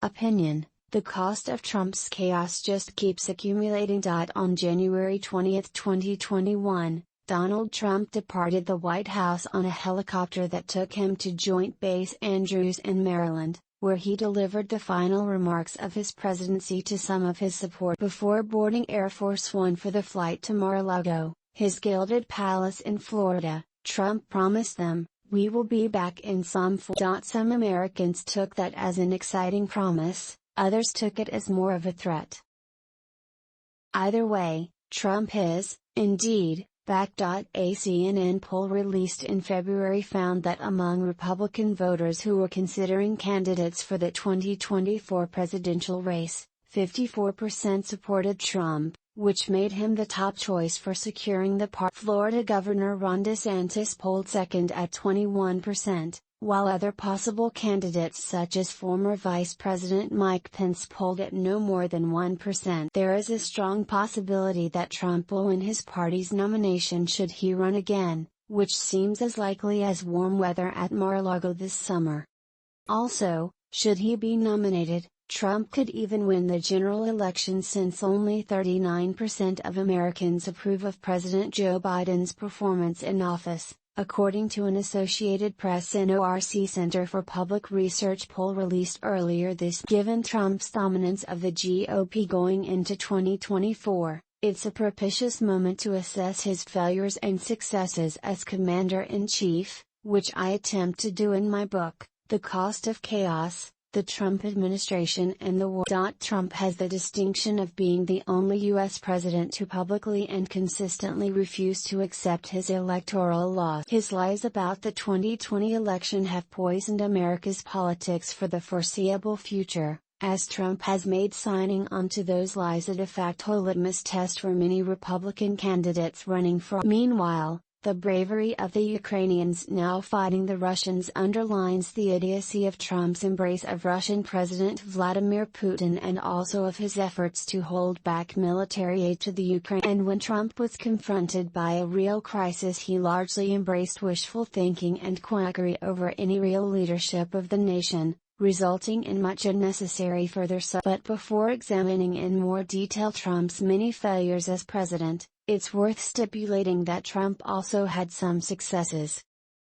Opinion: the cost of Trump's chaos just keeps accumulating. On January 20, 2021, Donald Trump departed the White House on a helicopter that took him to Joint Base Andrews in Maryland, where he delivered the final remarks of his presidency to some of his support before boarding Air Force One for the flight to Mar-a-Lago, his gilded palace in Florida. Trump promised them, "We will be back in some form." Some Americans took that as an exciting promise, others took it as more of a threat. Either way, Trump is, indeed, back. A CNN poll released in February found that among Republican voters who were considering candidates for the 2024 presidential race, 54% supported Trump, which made him the top choice for securing the part. Florida Governor Ron DeSantis polled second at 21%, while other possible candidates such as former Vice President Mike Pence polled at no more than 1%. There is a strong possibility that Trump will win his party's nomination should he run again, which seems as likely as warm weather at Mar-a-Lago this summer. Also, should he be nominated, Trump could even win the general election since only 39% of Americans approve of President Joe Biden's performance in office, according to an Associated Press NORC Center for Public Research poll released earlier this year. Given Trump's dominance of the GOP going into 2024, it's a propitious moment to assess his failures and successes as Commander-in-Chief, which I attempt to do in my book, The Cost of Chaos: The Trump Administration and the War. Trump has the distinction of being the only U.S. president to publicly and consistently refuse to accept his electoral loss. His lies about the 2020 election have poisoned America's politics for the foreseeable future, as Trump has made signing on to those lies a de facto litmus test for many Republican candidates running for. Meanwhile, the bravery of the Ukrainians now fighting the Russians underlines the idiocy of Trump's embrace of Russian President Vladimir Putin and also of his efforts to hold back military aid to the Ukraine. And when Trump was confronted by a real crisis, he largely embraced wishful thinking and quackery over any real leadership of the nation, resulting in much unnecessary further suffering. But before examining in more detail Trump's many failures as president, it's worth stipulating that Trump also had some successes.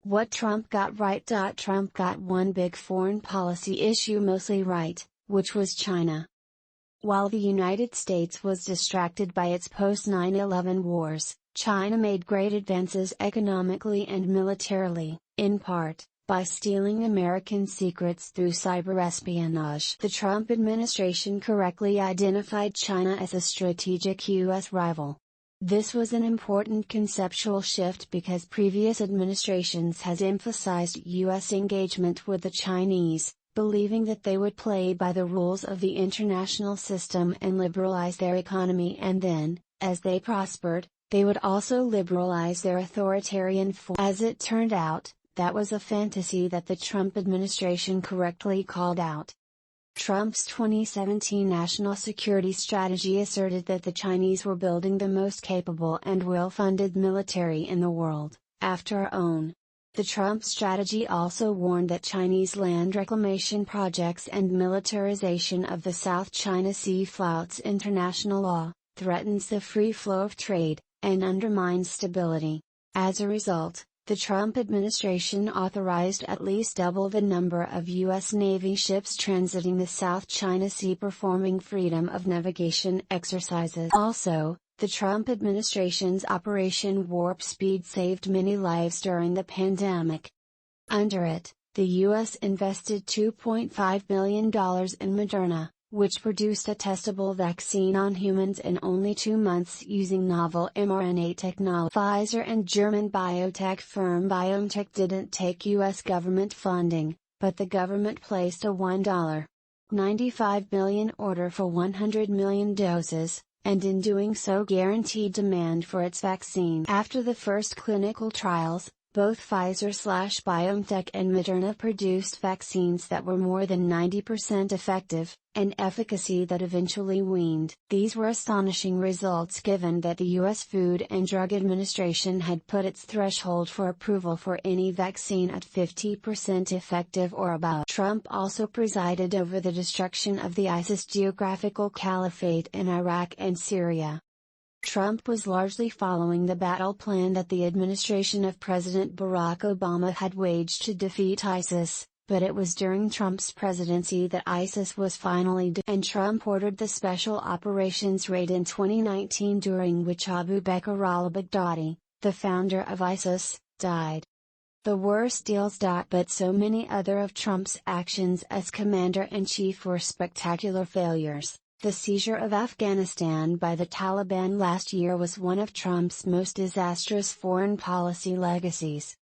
What Trump got right. Trump got one big foreign policy issue mostly right, which was China. While the United States was distracted by its post-9/11 wars, China made great advances economically and militarily, in part, by stealing American secrets through cyber-espionage. The Trump administration correctly identified China as a strategic U.S. rival. This was an important conceptual shift because previous administrations has emphasized U.S. engagement with the Chinese, believing that they would play by the rules of the international system and liberalize their economy, and then, as they prospered, they would also liberalize their authoritarian form. As it turned out, that was a fantasy that the Trump administration correctly called out. Trump's 2017 national security strategy asserted that the Chinese were building the most capable and well-funded military in the world, after our own. The Trump strategy also warned that Chinese land reclamation projects and militarization of the South China Sea flouts international law, threatens the free flow of trade, and undermines stability. As a result, the Trump administration authorized at least double the number of U.S. Navy ships transiting the South China Sea performing freedom of navigation exercises. Also, the Trump administration's Operation Warp Speed saved many lives during the pandemic. Under it, the U.S. invested $2.5 billion in Moderna, which produced a testable vaccine on humans in only 2 months using novel mRNA technology. Pfizer and German biotech firm BioNTech didn't take U.S. government funding, but the government placed a $1.95 billion order for 100 million doses, and in doing so guaranteed demand for its vaccine. After the first clinical trials, both Pfizer/BioNTech and Moderna produced vaccines that were more than 90% effective, an efficacy that eventually waned. These were astonishing results given that the U.S. Food and Drug Administration had put its threshold for approval for any vaccine at 50% effective or above. Trump also presided over the destruction of the ISIS geographical caliphate in Iraq and Syria. Trump was largely following the battle plan that the administration of President Barack Obama had waged to defeat ISIS, but it was during Trump's presidency that ISIS was finally and Trump ordered the Special Operations Raid in 2019, during which Abu Bakr al-Baghdadi, the founder of ISIS, died. The worst deals. But so many other of Trump's actions as commander-in-chief were spectacular failures. The seizure of Afghanistan by the Taliban last year was one of Trump's most disastrous foreign policy legacies.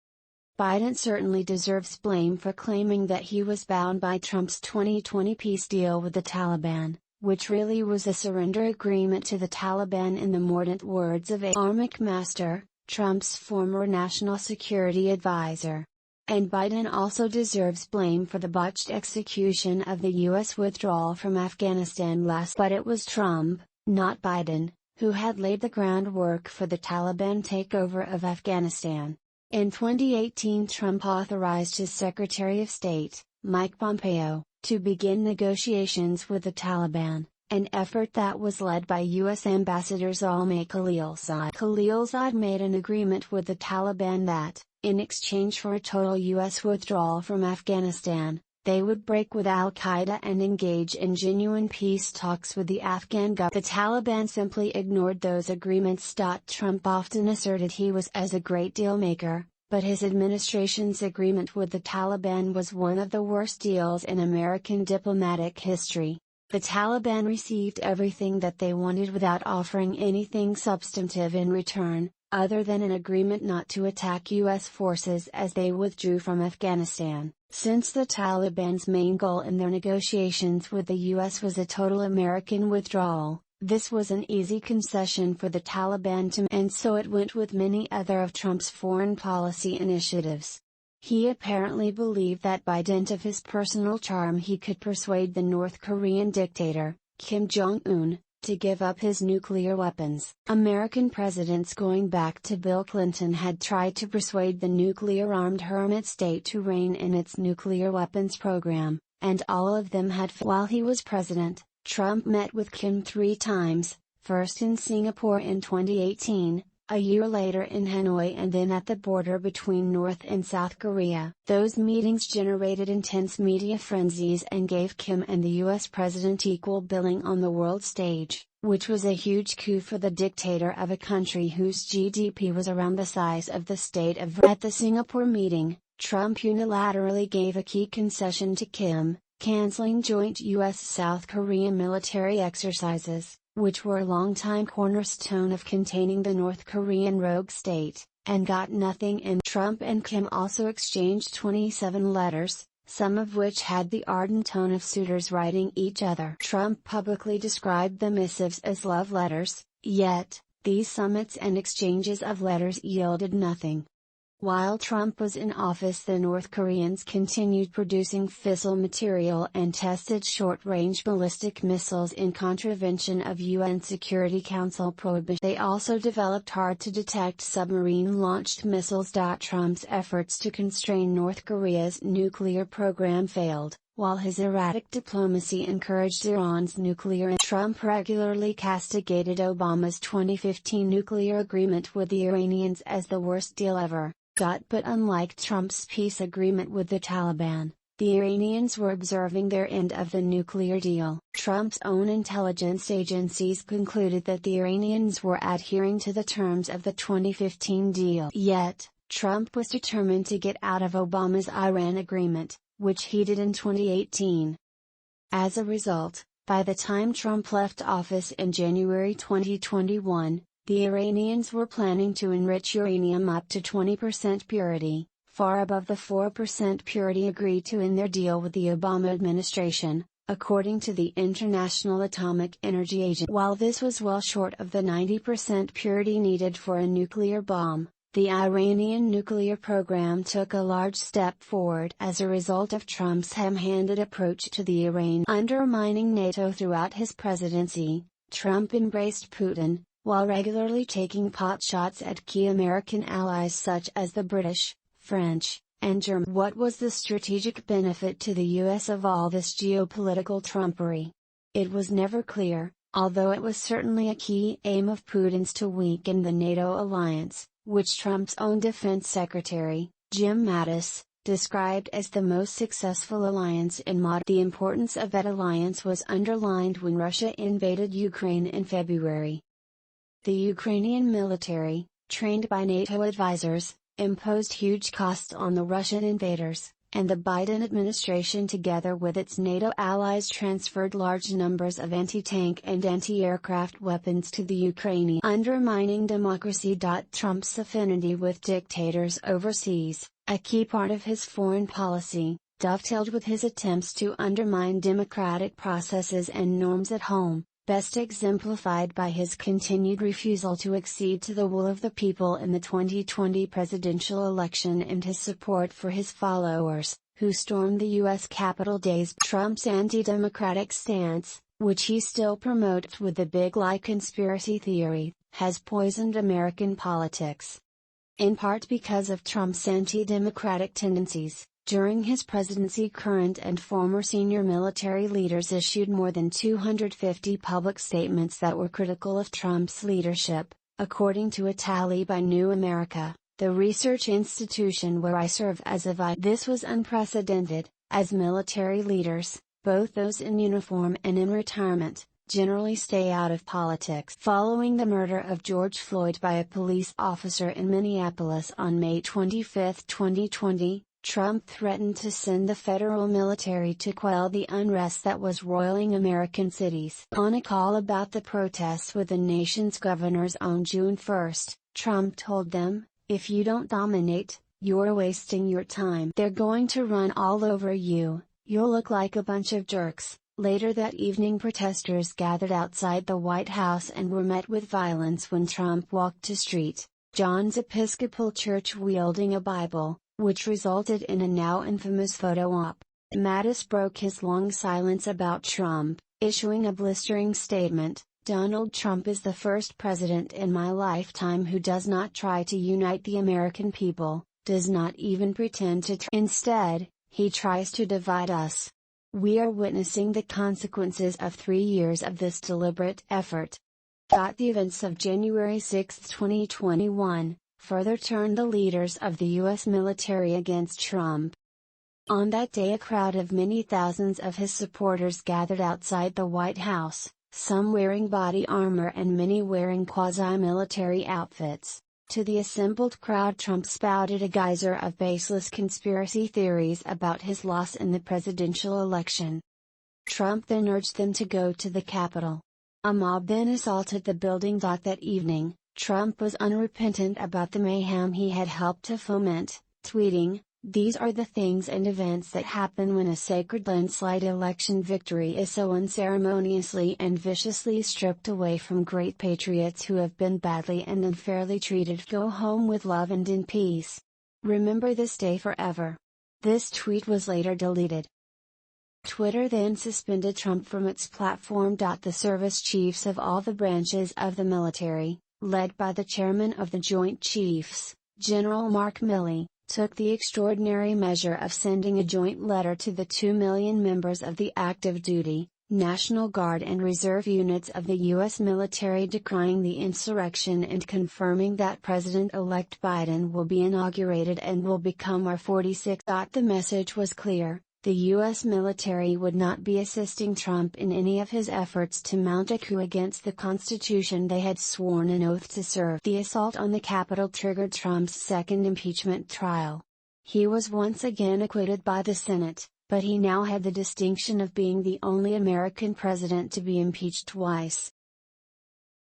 Biden certainly deserves blame for claiming that he was bound by Trump's 2020 peace deal with the Taliban, which really was a surrender agreement to the Taliban in the mordant words of A.R. McMaster, Trump's former national security advisor. And Biden also deserves blame for the botched execution of the U.S. withdrawal from Afghanistan last. But it was Trump, not Biden, who had laid the groundwork for the Taliban takeover of Afghanistan. In 2018, Trump authorized his Secretary of State, Mike Pompeo, to begin negotiations with the Taliban, an effort that was led by U.S. Ambassador Zalmay Khalilzad. Khalilzad made an agreement with the Taliban that, in exchange for a total U.S. withdrawal from Afghanistan, they would break with al-Qaeda and engage in genuine peace talks with the Afghan government. The Taliban simply ignored those agreements. Trump often asserted he was as a great deal maker, but his administration's agreement with the Taliban was one of the worst deals in American diplomatic history. The Taliban received everything that they wanted without offering anything substantive in return, other than an agreement not to attack U.S. forces as they withdrew from Afghanistan. Since the Taliban's main goal in their negotiations with the U.S. was a total American withdrawal, this was an easy concession for the Taliban to make, and so it went with many other of Trump's foreign policy initiatives. He apparently believed that by dint of his personal charm he could persuade the North Korean dictator, Kim Jong-un, to give up his nuclear weapons. American presidents going back to Bill Clinton had tried to persuade the nuclear-armed hermit state to rein in its nuclear weapons program, and all of them had failed. While he was president, Trump met with Kim 3 times, first in Singapore in 2018, a year later in Hanoi, and then at the border between North and South Korea. Those meetings generated intense media frenzies and gave Kim and the U.S. president equal billing on the world stage, which was a huge coup for the dictator of a country whose GDP was around the size of the state of. At the Singapore meeting, Trump unilaterally gave a key concession to Kim, canceling joint U.S.-South Korea military exercises, which were a long-time cornerstone of containing the North Korean rogue state, and got nothing in. Trump and Kim also exchanged 27 letters, some of which had the ardent tone of suitors writing each other. Trump publicly described the missives as love letters, yet, these summits and exchanges of letters yielded nothing. While Trump was in office, the North Koreans continued producing fissile material and tested short-range ballistic missiles in contravention of UN Security Council prohibition. They also developed hard-to-detect submarine-launched missiles. Trump's efforts to constrain North Korea's nuclear program failed, while his erratic diplomacy encouraged Iran's nuclear. Trump regularly castigated Obama's 2015 nuclear agreement with the Iranians as the worst deal ever. But unlike Trump's peace agreement with the Taliban, the Iranians were observing their end of the nuclear deal. Trump's own intelligence agencies concluded that the Iranians were adhering to the terms of the 2015 deal. Yet, Trump was determined to get out of Obama's Iran agreement, which he did in 2018. As a result, by the time Trump left office in January 2021, the Iranians were planning to enrich uranium up to 20% purity, far above the 4% purity agreed to in their deal with the Obama administration, according to the International Atomic Energy Agency. While this was well short of the 90% purity needed for a nuclear bomb, The Iranian nuclear program took a large step forward as a result of Trump's ham-handed approach to the Iran undermining NATO throughout his presidency. Trump embraced Putin, while regularly taking potshots at key American allies such as the British, French, and German. What was the strategic benefit to the US of all this geopolitical trumpery? It was never clear, although it was certainly a key aim of Putin's to weaken the NATO alliance, which Trump's own defense secretary, Jim Mattis, described as the most successful alliance in modern. The importance of that alliance was underlined when Russia invaded Ukraine in February. The Ukrainian military, trained by NATO advisors, imposed huge costs on the Russian invaders, and the Biden administration together with its NATO allies transferred large numbers of anti-tank and anti-aircraft weapons to the Ukraine, undermining democracy. Trump's affinity with dictators overseas, a key part of his foreign policy, dovetailed with his attempts to undermine democratic processes and norms at home, best exemplified by his continued refusal to accede to the will of the people in the 2020 presidential election and his support for his followers, who stormed the U.S. Capitol days. Trump's anti-democratic stance, which he still promotes with the big lie conspiracy theory, has poisoned American politics. In part because of Trump's anti-democratic tendencies, during his presidency current and former senior military leaders issued more than 250 public statements that were critical of Trump's leadership, according to a tally by New America, the research institution where I serve as a vice. This was unprecedented, as military leaders, both those in uniform and in retirement, generally stay out of politics. Following the murder of George Floyd by a police officer in Minneapolis on May 25, 2020, Trump threatened to send the federal military to quell the unrest that was roiling American cities. On a call about the protests with the nation's governors on June 1, Trump told them, "If you don't dominate, you're wasting your time. They're going to run all over you, you'll look like a bunch of jerks." Later that evening, protesters gathered outside the White House and were met with violence when Trump walked to St. John's Episcopal Church wielding a Bible, which resulted in a now infamous photo op. Mattis broke his long silence about Trump, issuing a blistering statement, "Donald Trump is the first president in my lifetime who does not try to unite the American people, does not even pretend to Instead, he tries to divide us. We are witnessing the consequences of 3 years of this deliberate effort." The events of January 6, 2021, further turned the leaders of the U.S. military against Trump. On that day, a crowd of many thousands of his supporters gathered outside the White House, some wearing body armor and many wearing quasi-military outfits. To the assembled crowd, Trump spouted a geyser of baseless conspiracy theories about his loss in the presidential election. Trump then urged them to go to the Capitol. A mob then assaulted the building. That evening, Trump was unrepentant about the mayhem he had helped to foment, tweeting, "These are the things and events that happen when a sacred landslide election victory is so unceremoniously and viciously stripped away from great patriots who have been badly and unfairly treated. Go home with love and in peace. Remember this day forever." This tweet was later deleted. Twitter then suspended Trump from its platform. The service chiefs of all the branches of the military, led by the chairman of the Joint Chiefs, General Mark Milley, took the extraordinary measure of sending a joint letter to the 2 million members of the active duty, National Guard and Reserve units of the U.S. military, decrying the insurrection and confirming that President-elect Biden will be inaugurated and will become our 46th. The message was clear: the U.S. military would not be assisting Trump in any of his efforts to mount a coup against the Constitution they had sworn an oath to serve. The assault on the Capitol triggered Trump's second impeachment trial. He was once again acquitted by the Senate, but he now had the distinction of being the only American president to be impeached twice.